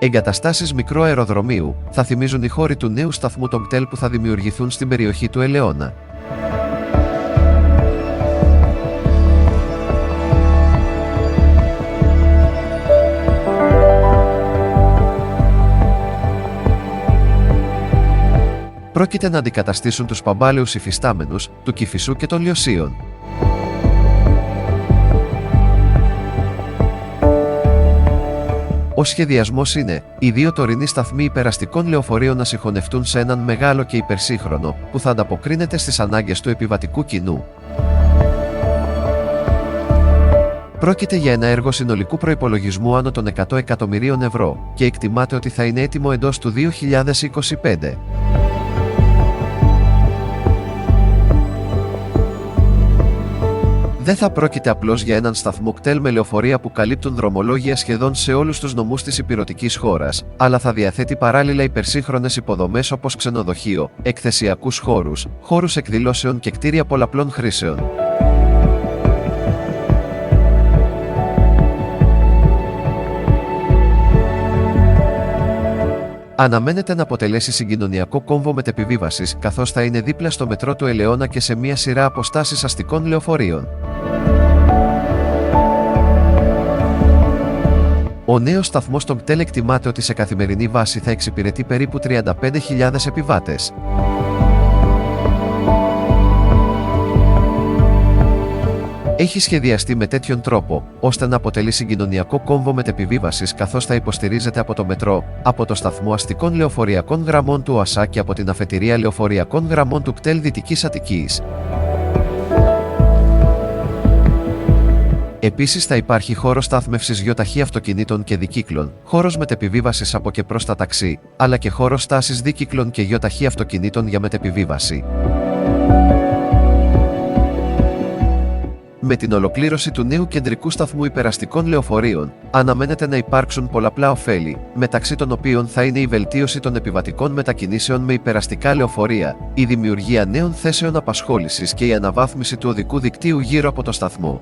Εγκαταστάσεις μικρού αεροδρομίου θα θυμίζουν οι χώροι του νέου σταθμού των ΚΤΕΛ που θα δημιουργηθούν στην περιοχή του Ελαιώνα. Πρόκειται να αντικαταστήσουν τους παμπάλαιους υφιστάμενους του Κηφισού και των Λιωσίων. Ο σχεδιασμός είναι οι δύο τωρινοί σταθμοί υπεραστικών λεωφορείων να συγχωνευτούν σε έναν μεγάλο και υπερσύγχρονο που θα ανταποκρίνεται στις ανάγκες του επιβατικού κοινού. Πρόκειται για ένα έργο συνολικού προϋπολογισμού άνω των 100 εκατομμυρίων ευρώ και εκτιμάται ότι θα είναι έτοιμο εντός του 2025. Δεν θα πρόκειται απλώς για έναν σταθμό κτέλ με λεωφορεία που καλύπτουν δρομολόγια σχεδόν σε όλους τους νομούς της υπηρετικής χώρας, αλλά θα διαθέτει παράλληλα υπερσύγχρονες υποδομές όπως ξενοδοχείο, εκθεσιακούς χώρους, χώρους εκδηλώσεων και κτίρια πολλαπλών χρήσεων. Αναμένεται να αποτελέσει συγκοινωνιακό κόμβο μετεπιβίβασης, καθώς θα είναι δίπλα στο μετρό του Ελαιώνα και σε μια σειρά αποστάσεις αστικών λεωφορείων. Ο νέος σταθμός των ΚΤΕΛ εκτιμάται ότι σε καθημερινή βάση θα εξυπηρετεί περίπου 35.000 επιβάτες. Έχει σχεδιαστεί με τέτοιον τρόπο, ώστε να αποτελεί συγκοινωνιακό κόμβο μετεπιβίβασης, καθώς θα υποστηρίζεται από το μετρό, από το σταθμό αστικών λεωφοριακών γραμμών του ΟΑΣΑ και από την αφετηρία λεωφοριακών γραμμών του ΚΤΕΛ Δυτικής Αττικής. Επίσης θα υπάρχει χώρος στάθμευσης γιοταχή αυτοκινήτων και δικύκλων, χώρος μετεπιβίβασης από και προς τα ταξί, αλλά και χώρος στάσης δικύκλων και γιοταχή αυτοκινήτων για μετεπιβίβαση. Με την ολοκλήρωση του νέου κεντρικού σταθμού υπεραστικών λεωφορείων, αναμένεται να υπάρξουν πολλαπλά ωφέλη, μεταξύ των οποίων θα είναι η βελτίωση των επιβατικών μετακινήσεων με υπεραστικά λεωφορεία, η δημιουργία νέων θέσεων απασχόλησης και η αναβάθμιση του οδικού δικτύου γύρω από το σταθμό.